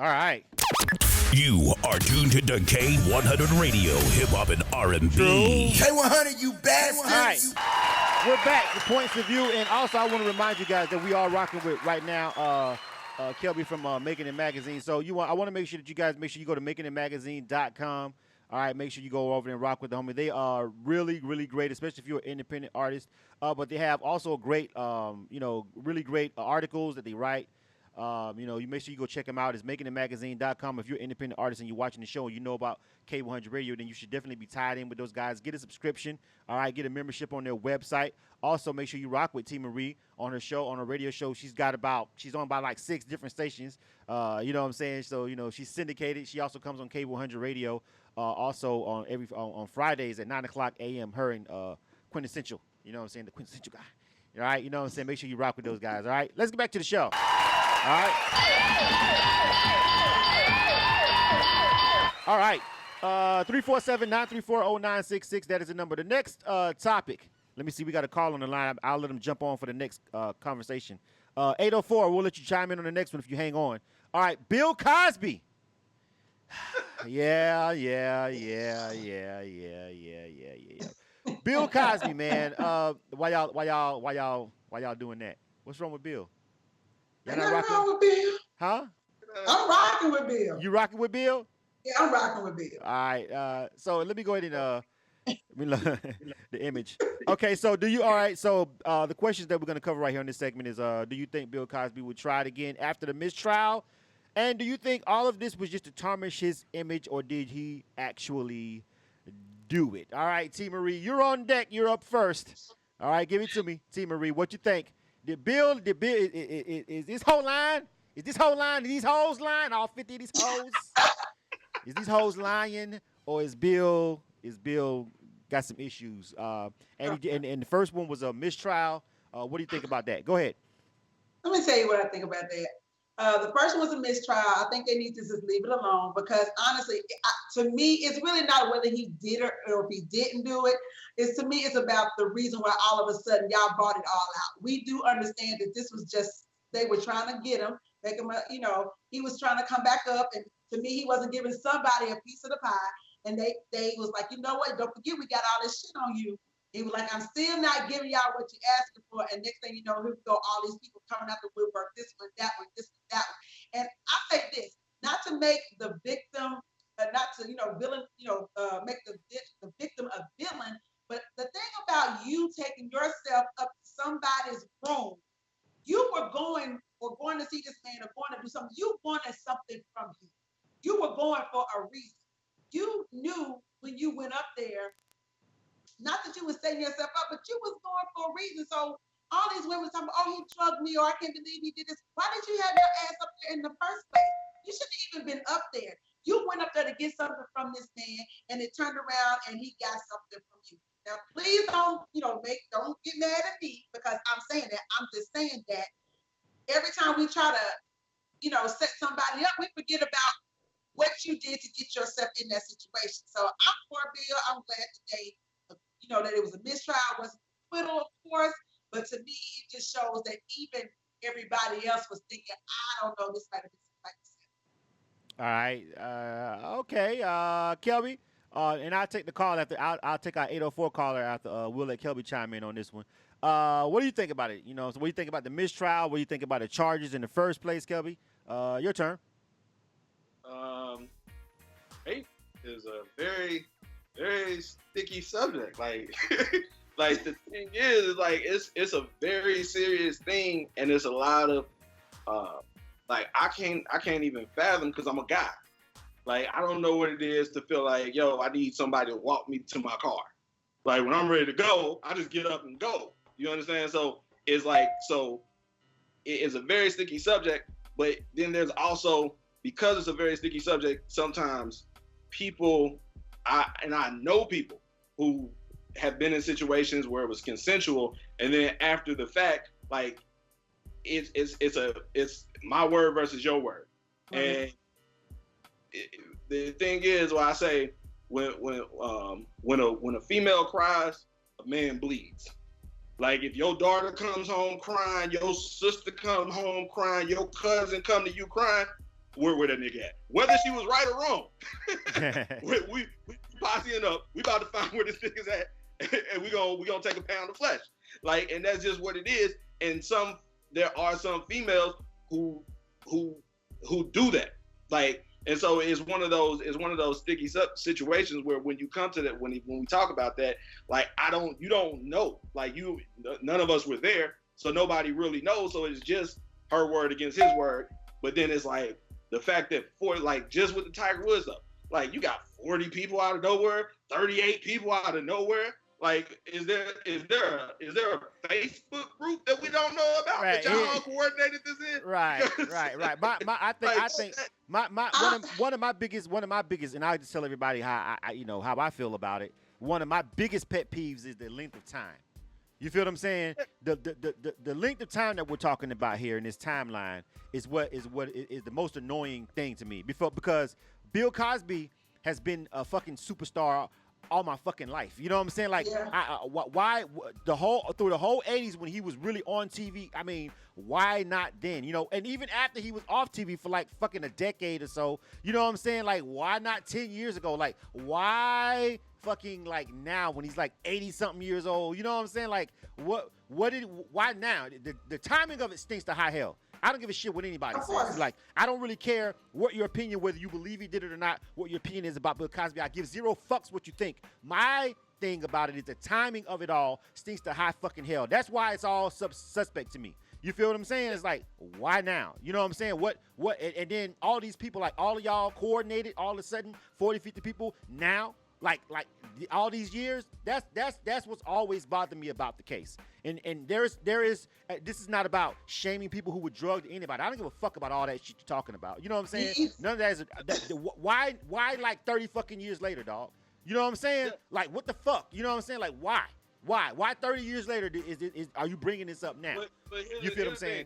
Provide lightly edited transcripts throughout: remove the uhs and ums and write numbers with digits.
All right. You are tuned to K100 Radio, Hip Hop and R&B. K100, you bastards. All right. We're back. The points of view, and also I want to remind you guys that we are rocking with right now Kelby from Makin'It magazine. So I want to make sure that you guys make sure you go to makin'itmagazine.com. All right, make sure you go over there and rock with the homie. They are really, really great, especially if you're an independent artist. But they have also great, really great articles that they write. You make sure you go check them out. It's makin'itmagazine.com. If you're an independent artist and you're watching the show and you know about K100 Radio, then you should definitely be tied in with those guys. Get a subscription. All right, get a membership on their website. Also, make sure you rock with T. Marie on her show, on her radio show. She's on about like 6 different stations. You know what I'm saying? So, she's syndicated. She also comes on K100 Radio, also on Fridays at 9 o'clock a.m. Her and Quintessential. You know what I'm saying? The Quintessential guy. All right, you know what I'm saying? Make sure you rock with those guys. All right, let's get back to the show. All right. 347-934-0966. That is the number. The next topic. Let me see. We got a call on the line. I'll let them jump on for the next conversation. 804. We'll let you chime in on the next one if you hang on. All right. Bill Cosby. Yeah. Bill Cosby, man. Why y'all doing that? What's wrong with Bill? Y'all not wrong with Bill. Huh? I'm rocking with Bill. You rocking with Bill? Yeah, I'm rocking with Bill. All right. So let me go ahead and the image. Okay. So all right. So the questions that we're gonna cover right here in this segment is do you think Bill Cosby would try it again after the mistrial? And do you think all of this was just to tarnish his image, or did he actually do it? All right, T. Marie, you're on deck. You're up first. All right, give it to me, T. Marie. What you think? Did Bill, is this whole line? Is these hoes lying? All 50 of these hoes? Is these hoes lying? Or is Bill got some issues? And the first one was a mistrial. What do you think about that? Go ahead. Let me tell you what I think about that. The first one was a mistrial. I think they need to just leave it alone because honestly, to me, it's really not whether he did it or if he didn't do it. To me, it's about the reason why all of a sudden y'all brought it all out. We do understand that this was just, they were trying to get him, make him, he was trying to come back up. And to me, he wasn't giving somebody a piece of the pie. And they was like, you know what? Don't forget, we got all this shit on you. He was like, I'm still not giving y'all what you're asking for. And next thing you know, here we go, all these people coming out the woodwork, this one, that one, this one, that one. And I say this, not to make the victim, not to, villain, make the victim a villain. But the thing about you taking yourself up to somebody's room, you were going to see this man or going to do something. You wanted something from him. You were going for a reason. You knew when you went up there, not that you were setting yourself up, but you was going for a reason. So all these women talking about, oh, he drugged me, or I can't believe he did this. Why did you have your ass up there in the first place? You shouldn't even been up there. You went up there to get something from this man, and it turned around and he got something from you. Now, please don't get mad at me because I'm saying that. I'm just saying that every time we try to, set somebody up, we forget about what you did to get yourself in that situation. So I'm for Bill. I'm glad today, that it was a mistrial, wasn't acquittal, of course, but to me, it just shows that even everybody else was thinking, I don't know, this might have been something like this. All right. Okay. Kelby, and I'll take the call after. I'll take our 804 caller after. We'll let Kelby chime in on this one. What do you think about it? So what do you think about the mistrial? What do you think about the charges in the first place, Kelby? Your turn. Hate is a very, very sticky subject. Like, like the thing is, like it's a very serious thing, and there's a lot of I can't even fathom because I'm a guy. Like I don't know what it is to feel like, yo, I need somebody to walk me to my car. Like when I'm ready to go, I just get up and go. You understand? So it's like, it is a very sticky subject, but then there's also, because it's a very sticky subject, sometimes people, I know people who have been in situations where it was consensual, and then after the fact, like it's my word versus your word. Mm-hmm. And the thing is, I say when a female cries, a man bleeds. Like if your daughter comes home crying, your sister comes home crying, your cousin come to you crying, where that nigga at. Whether she was right or wrong. we posseing up. We about to find where this nigga's at, and we gonna take a pound of flesh. Like, and that's just what it is. And there are some females who do that. Like, and so it's one of those sticky situations where when you come to that, when we talk about that, like, you don't know. Like, none of us were there, so nobody really knows. So it's just her word against his word. But then it's like the fact that just with the Tiger Woods stuff, like, you got 40 people out of nowhere, 38 people out of nowhere. Like, is there a Facebook group that we don't know about that y'all all coordinated this in? Right. I think one of my biggest, and I just tell everybody how I feel about it. One of my biggest pet peeves is the length of time. You feel what I'm saying? The length of time that we're talking about here in this timeline is what is the most annoying thing to me. Because Bill Cosby has been a fucking superstar all my fucking life. You know what I'm saying? Like, why through the whole 80s when he was really on TV, I mean, why not then? You know, and even after he was off TV for like fucking a decade or so, you know what I'm saying? Like, why not 10 years ago? Like, why fucking like now when he's like 80 something years old? You know what I'm saying? Like, why now? The timing of it stinks to high hell. I don't give a shit what anybody says. Like, I don't really care what your opinion, whether you believe he did it or not, what your opinion is about Bill Cosby. I give zero fucks what you think. My thing about it is the timing of it all stinks to high fucking hell. That's why it's all suspect to me. You feel what I'm saying? It's like, why now? You know what I'm saying? What, and then all these people, like all of y'all coordinated all of a sudden, 40, 50 people now, like all these years, that's what's always bothered me about the case. And there is this is not about shaming people who were drugged or anybody. I don't give a fuck about all that shit you're talking about. You know what I'm saying? None of that is why like 30 fucking years later, dog? You know what I'm saying? Yeah. Like, what the fuck? You know what I'm saying? Like, why 30 years later are you bringing this up now? But you feel what I'm saying?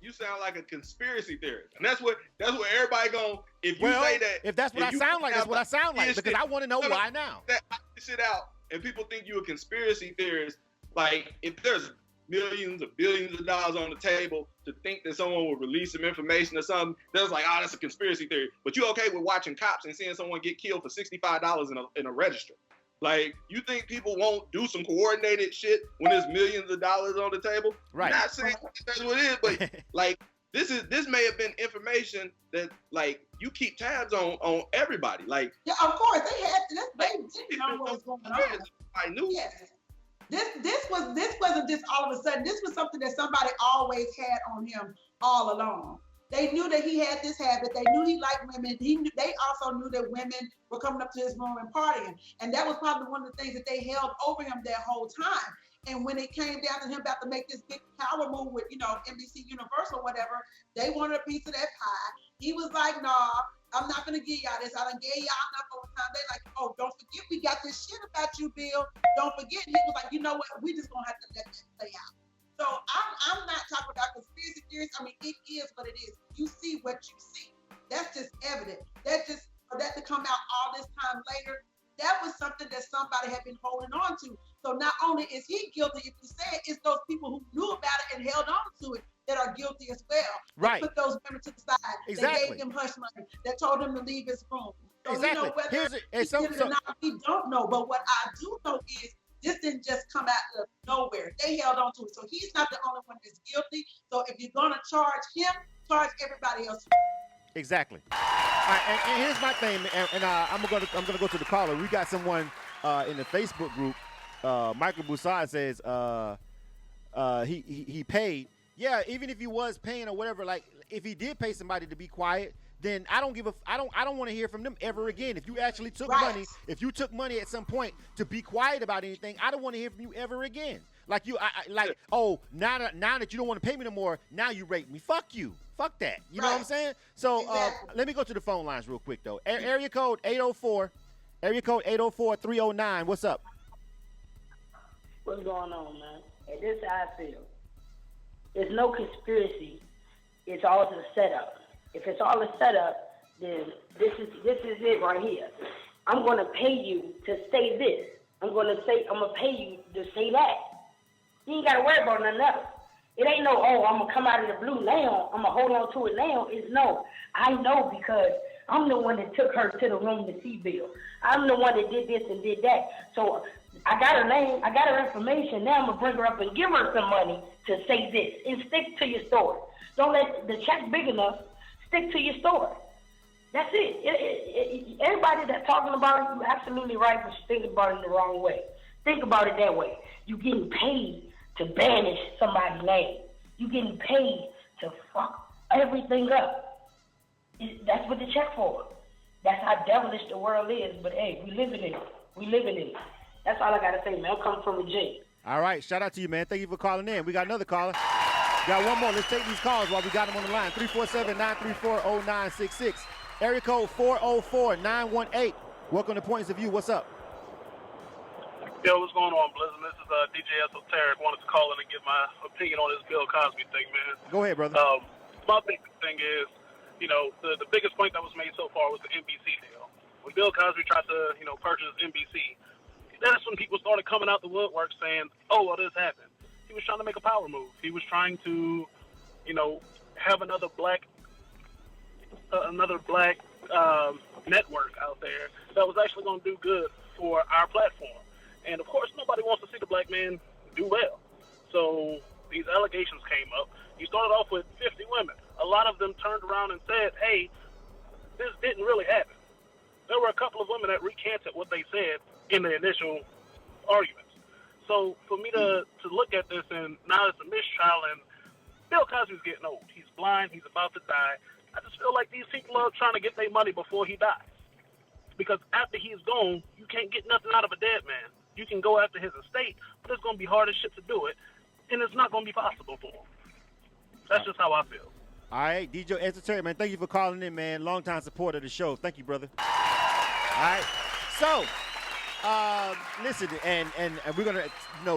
You sound like a conspiracy theorist, and that's what everybody going. If you say that, if that's what I sound like, that's what I sound like. Because I want to know why now. That shit out, and people think you're a conspiracy theorist. Like, if there's millions or billions of dollars on the table to think that someone will release some information or something, that's like, that's a conspiracy theory. But you okay with watching cops and seeing someone get killed for $65 in a register? Like, you think people won't do some coordinated shit when there's millions of dollars on the table? Right. Not saying that's what it is, but like, this may have been information that, like, you keep tabs on everybody. Like, yeah, of course they didn't know what was going on. I knew. Yes. This wasn't just all of a sudden. This was something that somebody always had on him all along. They knew that he had this habit. They knew he liked women. They also knew that women were coming up to his room and partying. And that was probably one of the things that they held over him that whole time. And when it came down to him about to make this big power move with, NBC Universal, whatever, they wanted a piece of that pie. He was like, nah, I'm not going to give y'all this. I done gave y'all enough over time. They like, oh, don't forget we got this shit about you, Bill. Don't forget. And he was like, you know what? We just going to have to let that play out. So I'm not talking about conspiracy theories. I mean, it is what it is. You see what you see. That's just evident. For that to come out all this time later, that was something that somebody had been holding on to. So not only is he guilty, if you say it, it's those people who knew about it and held on to it that are guilty as well. Right. They put those women to the side. Exactly. They gave them hush money. They told him to leave his room. So exactly. Whether he did it or not, we don't know. But what I do know is this didn't just come out of nowhere. They held on to it. So he's not the only one that's guilty. So if you're going to charge him, charge everybody else. Exactly. All right, and here's my thing, and I'm gonna go to the caller. We got someone in the Facebook group. Michael Boussard says he paid. Yeah, even if he was paying or whatever, like if he did pay somebody to be quiet, then I don't want to hear from them ever again. If you actually took money, if you took money at some point to be quiet about anything, I don't want to hear from you ever again. Like now that you don't want to pay me no more, now you rape me. Fuck you. Fuck that. You know what I'm saying? So let me go to the phone lines real quick though. Area code 804-309. What's up? What's going on, man? And this is how I feel. There's no conspiracy. It's all a setup. If it's all a setup, then this is it right here. I'm going to pay you to say this. I'm going to pay you to say that. You ain't got to worry about nothing else. It ain't no, oh, I'm going to come out of the blue now. I'm going to hold on to it now. It's no. I know because I'm the one that took her to the room to see Bill. I'm the one that did this and did that. So I got her name. I got her information. Now I'm going to bring her up and give her some money to say this. And stick to your story. Don't let the check big enough. Stick to your story. That's it. Everybody that's talking about it, you're absolutely right, but you think about it the wrong way. Think about it that way. You're getting paid to banish somebody's name. You're getting paid to fuck everything up. That's what the check for. That's how devilish the world is. But hey, we living in it. We living in it. That's all I gotta say, man. I'm coming from Virginia. All right, shout out to you, man. Thank you for calling in. We got another caller. Got one more. Let's take these calls while we got them on the line. 347-934-0966. Area code 404-918. Welcome to Points of View. What's up? Yo, what's going on, Blizzard? This is DJ Esoteric. Wanted to call in and give my opinion on this Bill Cosby thing, man. Go ahead, brother. My big thing is, the biggest point that was made so far was the NBC deal. When Bill Cosby tried to, purchase NBC, that's when people started coming out the woodwork saying, oh, well, this happened. He was trying to make a power move. He was trying to, have another black network out there that was actually going to do good for our platform. And, of course, nobody wants to see the black man do well. So these allegations came up. You started off with 50 women. A lot of them turned around and said, hey, this didn't really happen. There were a couple of women that recanted what they said in the initial arguments. So for me to look at this and now it's a mistrial and Bill Cosby's getting old. He's blind. He's about to die. I just feel like these people are trying to get their money before he dies. Because after he's gone, you can't get nothing out of a dead man. You can go after his estate, but it's going to be hard as shit to do it, and it's not going to be possible for him. That's just how I feel. All right, DJ Esoteric, man, thank you for calling in, man. Longtime supporter of the show. Thank you, brother. All right, so listen, and we're gonna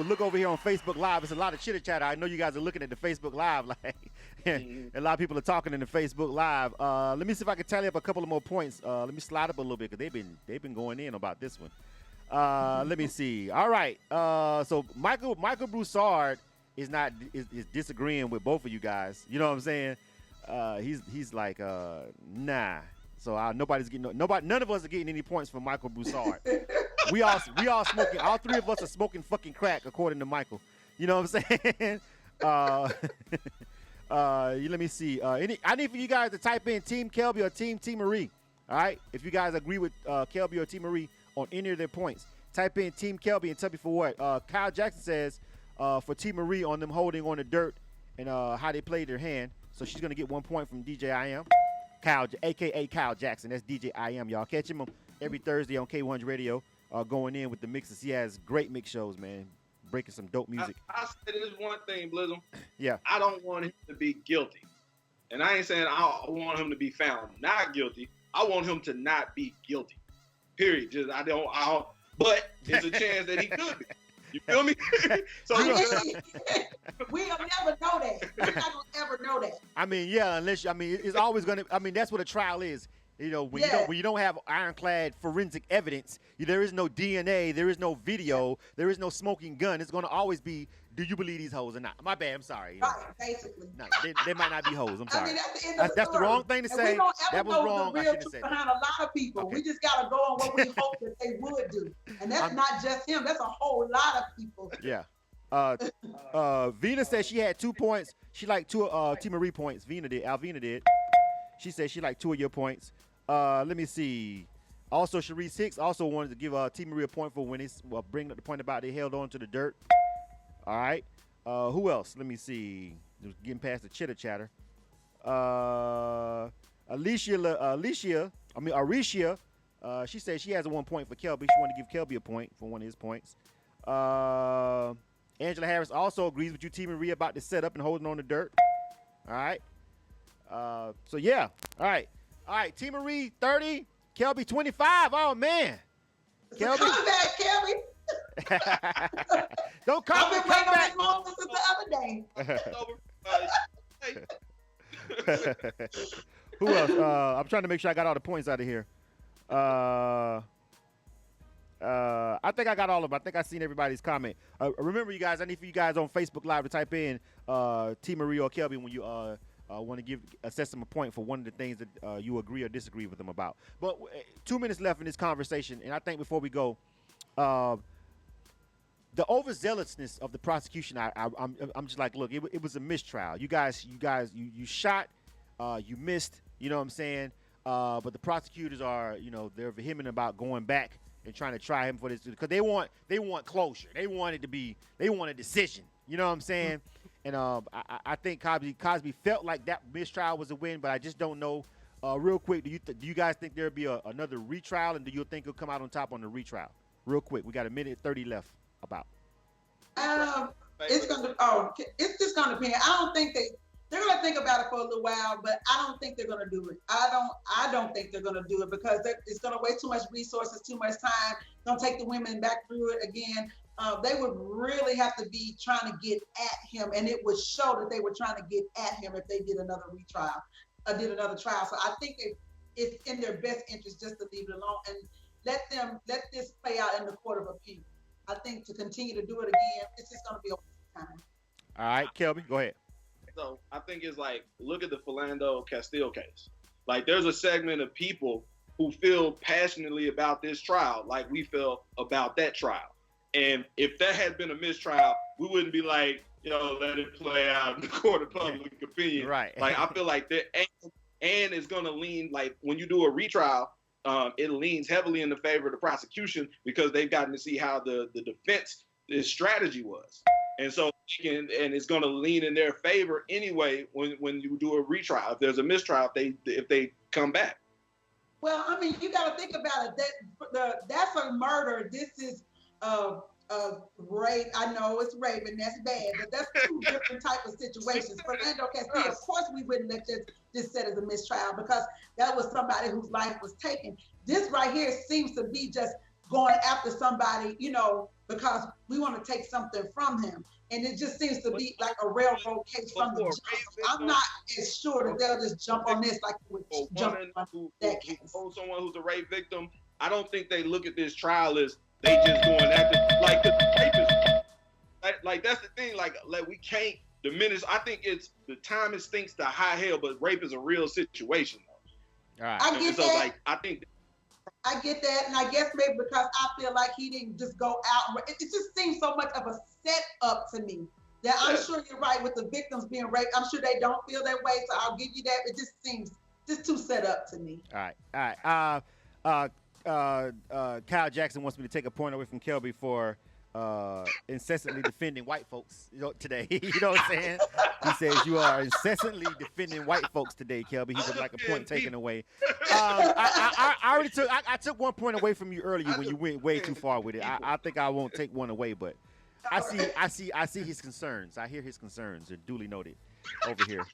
look over here on Facebook Live. It's a lot of chitter chatter. I know you guys are looking at the Facebook Live, like a lot of people are talking in the Facebook Live. Let me see if I can tally up a couple of more points. Let me slide up a little bit because they've been going in about this one. Let me see. All right. So Michael Broussard is disagreeing with both of you guys. You know what I'm saying? He's like nah. So nobody's getting none of us are getting any points from Michael Broussard. we all smoking. All three of us are smoking fucking crack, according to Michael. You know what I'm saying? Let me see. I need for you guys to type in Team Kelby or Team T. Marie. All right. If you guys agree with Kelby or T. Marie on any of their points, type in Team Kelby and tell me for what. Kyle Jackson says for T. Marie on them holding on the dirt and how they played their hand. So she's gonna get 1 point from DJ I Am. Kyle, a.k.a. Kyle Jackson. That's DJ I Am, y'all. Catch him every Thursday on K100 Radio, going in with the mixes. He has great mix shows, man, breaking some dope music. I said this one thing, Blizzum. Yeah. I don't want him to be guilty. And I ain't saying I want him to be found not guilty. I want him to not be guilty. Period. Just but there's a chance that he could be. You feel me? So we'll never know that. We're not gonna ever know that. I mean, yeah, it's always gonna. I mean, that's what a trial is. When you don't have ironclad forensic evidence, there is no DNA, there is no video, there is no smoking gun. It's gonna always be, do you believe these hoes or not? My bad. I'm sorry. Right, basically. No, they might not be hoes. I'm sorry. I mean, that's the wrong thing to say. That was wrong. The real truth behind a lot of people. Okay. We just gotta go on what we hope that they would do, and that's not just him. That's a whole lot of people. Yeah. Vina said she had 2 points. She liked two T. Marie points. Alvina did. She said she liked 2 of your points. Let me see. Also, Sharice Hicks also wanted to give T. Marie a point for when he's bringing up the point about they held on to the dirt. All right. Who else? Let me see. Just getting past the chitter chatter. Aricia. She said she has a 1 point for Kelby. She wanted to give Kelby a point for one of his points. Angela Harris also agrees with you, T. Marie, about the setup and holding on the dirt. All right. So yeah. All right. All right, T. Marie 30, Kelby 25. Oh man, Kelby, come back, Kelby. Don't come I've been back. waiting on this moment since the other day. Who else? I'm trying to make sure I got all the points out of here. I think I got all of them. I think I seen everybody's comment. Remember, you guys, I need for you guys on Facebook Live to type in T. Marie or Kelby when you want to assess them a point for one of the things that you agree or disagree with them about. But 2 minutes left in this conversation, and I think before we go, the overzealousness of the prosecution, I'm just like, look, it was a mistrial. You guys, you shot, you missed. You know what I'm saying? But the prosecutors are, they're vehement about going back and trying to try him for this because they want closure. They want a decision. You know what I'm saying? And I think Cosby felt like that mistrial was a win, but I just don't know. Real quick, do you guys think there'll be another retrial, and do you think he'll come out on top on the retrial? Real quick, we got a minute 30 left. About. It's just gonna depend. I don't think they're gonna think about it for a little while, but I don't think they're gonna do it. I don't think they're gonna do it because it's gonna waste too much resources, too much time. Gonna take the women back through it again. They would really have to be trying to get at him, and it would show that they were trying to get at him if they did another retrial, did another trial. So I think it's in their best interest just to leave it alone and let this play out in the court of appeal. I think to continue to do it again, it's just going to be a waste of time. All right, Kelby, go ahead. So I think it's like, look at the Philando Castile case. Like, there's a segment of people who feel passionately about this trial, like we feel about that trial. And if that had been a mistrial, we wouldn't be like, let it play out in the court of public opinion. Right. Like, I feel like that, and it's going to lean, like, when you do a retrial, it leans heavily in the favor of the prosecution because they've gotten to see how the defense strategy was. And so, and it's going to lean in their favor anyway when you do a retrial. If there's a mistrial, if they come back. Well, I mean, you got to think about it. That's a murder. This is rape. I know it's rape and that's bad, but that's two different type of situations. Fernando Castillo, of course, we wouldn't let this set as a mistrial because that was somebody whose life was taken. This right here seems to be just going after somebody, because we want to take something from him. And it just seems to be like a railroad case from the jump. I'm not as sure that they'll just jump on this like they would jump on that case. Someone who's a rape victim, I don't think they look at this trial as they just going after, like, the rapist. Like that's the thing, like we can't diminish. I think it's the time it stinks to high hell, but rape is a real situation, though. All right. I get so, that. like, I think. I get that, and I guess maybe because I feel like he didn't just go out. It just seems so much of a setup to me that I'm sure you're right with the victims being raped. I'm sure they don't feel that way, so I'll give you that. It just seems just too set up to me. All right. Kyle Jackson wants me to take a point away from Kelby for incessantly defending white folks today. You know what I'm saying? He says you are incessantly defending white folks today, Kelby. He would like a point taken away. I took 1 point away from you earlier when you went way too far with it. I think I won't take one away, but I see his concerns. I hear his concerns. They're duly noted over here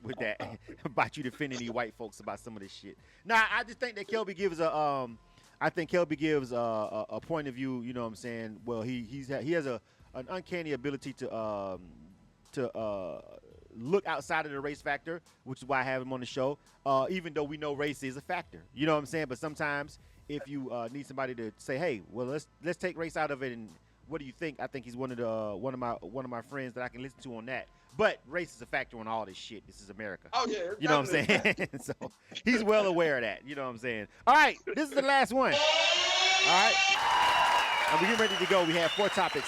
with that about you defending these white folks about some of this shit. Nah, I just think that Kelby gives a point of view. You know what I'm saying? Well, he has an uncanny ability to look outside of the race factor, which is why I have him on the show. Even though we know race is a factor, you know what I'm saying. But sometimes if you need somebody to say, hey, well, let's take race out of it, and what do you think? I think he's one of my friends that I can listen to on that. But race is a factor on all this shit. This is America. Oh yeah, you know what I'm saying. So he's well aware of that. You know what I'm saying. All right, this is the last one. All right, and we're getting ready to go. We have 4 topics.